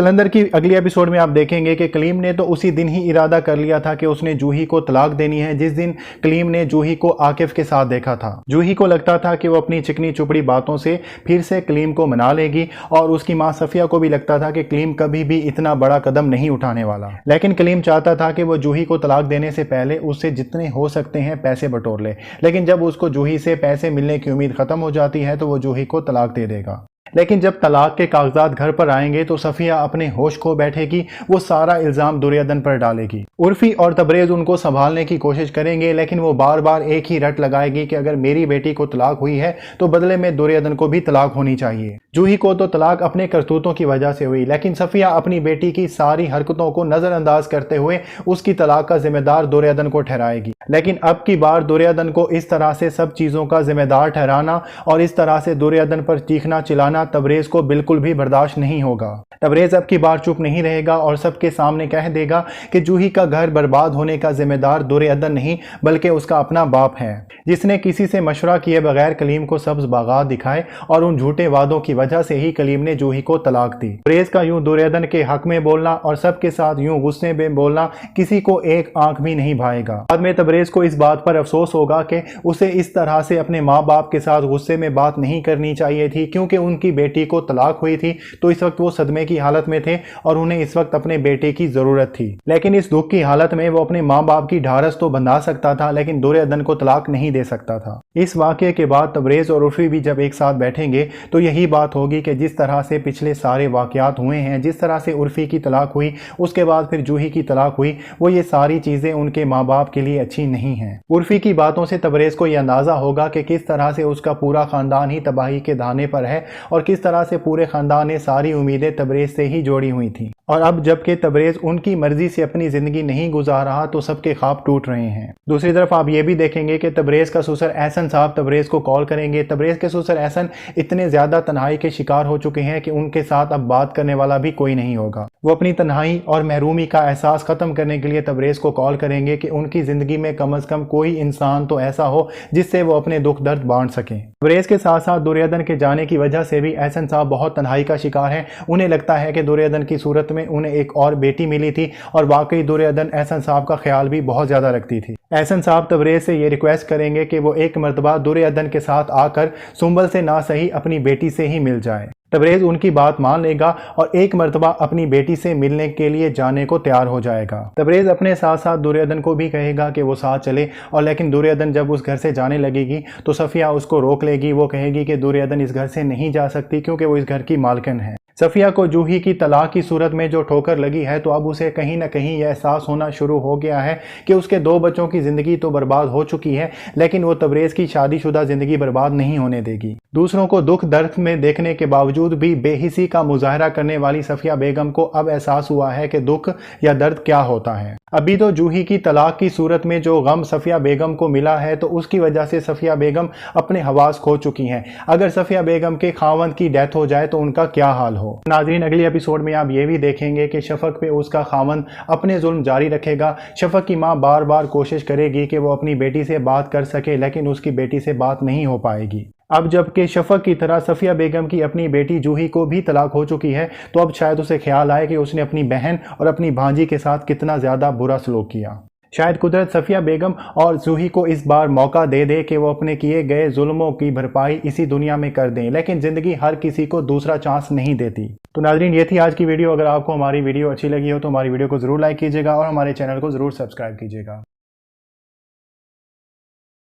कलंदर की अगली एपिसोड में आप देखेंगे कि कलीम ने तो उसी दिन ही इरादा कर लिया था कि उसने जूही को तलाक देनी है जिस दिन कलीम ने जूही को आकिफ के साथ देखा था। जूही को लगता था कि वो अपनी चिकनी चुपड़ी बातों से फिर से कलीम को मना लेगी और उसकी माँ सफिया को भी लगता था कि कलीम कभी भी इतना बड़ा कदम नहीं उठाने वाला। लेकिन कलीम चाहता था कि वो जूही को तलाक देने से पहले उससे जितने हो सकते हैं पैसे बटोर ले, लेकिन जब उसको जूही से पैसे मिलने की उम्मीद खत्म हो जाती है तो वो जूही को तलाक दे देगा। लेकिन जब तलाक के कागजात घर पर आएंगे तो सफिया अपने होश खो बैठेगी, वो सारा इल्जाम दुर्योधन पर डालेगी। उर्फी और तबरेज उनको संभालने की कोशिश करेंगे, लेकिन वो बार बार एक ही रट लगाएगी कि अगर मेरी बेटी को तलाक हुई है तो बदले में दुर्योधन को भी तलाक होनी चाहिए। जूही को तो तलाक अपने करतूतों की वजह से हुई, लेकिन सफिया अपनी बेटी की सारी हरकतों को नजरअंदाज करते हुए उसकी तलाक का जिम्मेदार दुर्योधन को ठहराएगी। लेकिन अब की बार दुर्योधन को इस तरह से सब चीजों का जिम्मेदार ठहराना और इस तरह से दुर्योधन पर चीखना चिल्लाना तबरेज को बिल्कुल भी बर्दाश्त नहीं होगा। तबरेज अब की बार चुप नहीं रहेगा और सबके सामने कह देगा कि जूही का घर बर्बाद होने का जिम्मेदार दुर्योधन नहीं बल्कि उसका अपना बाप है, जिसने किसी से मशवरा किए बगैर कलीम को सब्ज बागात दिखाए और उन झूठे वादों की वजह से ही कलीम ने जूही को तलाक दी। तबरेज का यूं दुर्योधन के हक में बोलना और सबके साथ यूं गुस्से में बोलना किसी को एक आंख भी नहीं भाएगा। बाद में तबरेज को इस बात पर अफसोस होगा कि उसे इस तरह से अपने माँ बाप के साथ गुस्से में बात नहीं करनी चाहिए थी, क्योंकि उनकी बेटी को तलाक हुई थी तो इस वक्त वो सदमे की हालत में थे और उन्हें इस वक्त अपने बेटे की जरूरत थी। लेकिन इस दुख की हालत में वो अपने माँ बाप की ढारस तो बंधा सकता था, लेकिन दुर्योधन को तलाक नहीं दे सकता था। इस वाकये के बाद तबरेज और उर्फी भी जब एक साथ बैठेंगे तो यही बात होगी कि जिस तरह से पिछले सारे वाकयात हुए हैं, जिस तरह से उर्फी की तलाक हुई, उसके बाद फिर जूही की तलाक हुई, वो ये सारी चीजें उनके माँ बाप के लिए अच्छी नहीं है। उर्फी की बातों से तबरेज को यह अंदाजा होगा कि किस तरह से उसका पूरा खानदान ही तबाही के दाने पर है और किस तरह से पूरे खानदान ने सारी उम्मीदें तबरेज से ही जोड़ी हुई थी। और अब जबकि तबरेज उनकी मर्जी से अपनी जिंदगी नहीं गुजार रहा तो सबके ख्वाब टूट रहे हैं। दूसरी तरफ आप ये भी देखेंगे कि तबरेज का ससुर एहसन साहब तबरेज को कॉल करेंगे। तबरेज के ससुर एहसन इतने ज्यादा तन्हाई के शिकार हो चुके हैं कि उनके साथ अब बात करने वाला भी कोई नहीं होगा। वो अपनी तन्हाई और महरूमी का एहसास खत्म करने के लिए तबरेज को कॉल करेंगे कि उनकी जिंदगी में कम अज कम कोई इंसान तो ऐसा हो जिससे वो अपने दुख दर्द बांट सकें। तबरेज के साथ साथ दुर्योधन के जाने की वजह से भी एहसन साहब बहुत तन्हाई का शिकार है। उन्हें लगता है कि दुर्योधन की सूरत में उन्हें एक और बेटी मिली थी और वाकई दुर्योधन एहसन साहब का ख्याल भी बहुत ज्यादा रखती थी। एहसन साहब तबरेज से ये रिक्वेस्ट करेंगे कि वो एक मर्तबा दुर्योधन के साथ आकर सुंबल से ना सही अपनी बेटी से ही मिल जाए। तबरेज उनकी बात मान लेगा और एक मर्तबा अपनी बेटी से मिलने के लिए जाने को तैयार हो जाएगा। तबरेज अपने साथ साथ दुर्योधन को भी कहेगा कि वो साथ चले, और लेकिन दुर्योधन जब उस घर से जाने लगेगी तो सफिया उसको रोक लेगी। वो कहेगी कि दुर्योधन इस घर से नहीं जा सकती क्योंकि वो इस घर की मालकिन है। सफिया को जूही की तलाक की सूरत में जो ठोकर लगी है तो अब उसे कहीं ना कहीं यह एहसास होना शुरू हो गया है कि उसके 2 बच्चों की जिंदगी तो बर्बाद हो चुकी है, लेकिन वो तबरेज की शादीशुदा जिंदगी बर्बाद नहीं होने देगी। दूसरों को दुख दर्द में देखने के बावजूद भी बेहिसी का मुजाहरा करने वाली सफिया बेगम को अब एहसास हुआ है कि दुख या दर्द क्या होता है। अभी तो जूही की तलाक की सूरत में जो गम सफिया बेगम को मिला है तो उसकी वजह से सफिया बेगम अपने हवास खो चुकी हैं। अगर सफिया बेगम के खावंद की डेथ हो जाए तो उनका क्या हाल हो। नाज़रीन, अगली एपिसोड में आप ये भी देखेंगे कि शफक पे उसका खावंद अपने जुल्म जारी रखेगा। शफक की माँ बार बार कोशिश करेगी कि वो अपनी बेटी से बात कर सके, लेकिन उसकी बेटी से बात नहीं हो पाएगी। अब जबकि शफक की तरह सफिया बेगम की अपनी बेटी जूही को भी तलाक हो चुकी है तो अब शायद उसे ख्याल आए कि उसने अपनी बहन और अपनी भांजी के साथ कितना ज़्यादा बुरा सलूक किया। शायद कुदरत सफिया बेगम और जूही को इस बार मौका दे दे कि वो अपने किए गए जुल्मों की भरपाई इसी दुनिया में कर दें, लेकिन ज़िंदगी हर किसी को दूसरा चांस नहीं देती। तो नाज़रीन, ये थी आज की वीडियो। अगर आपको हमारी वीडियो अच्छी लगी हो तो हमारी वीडियो को ज़रूर लाइक कीजिएगा और हमारे चैनल को ज़रूर सब्सक्राइब कीजिएगा।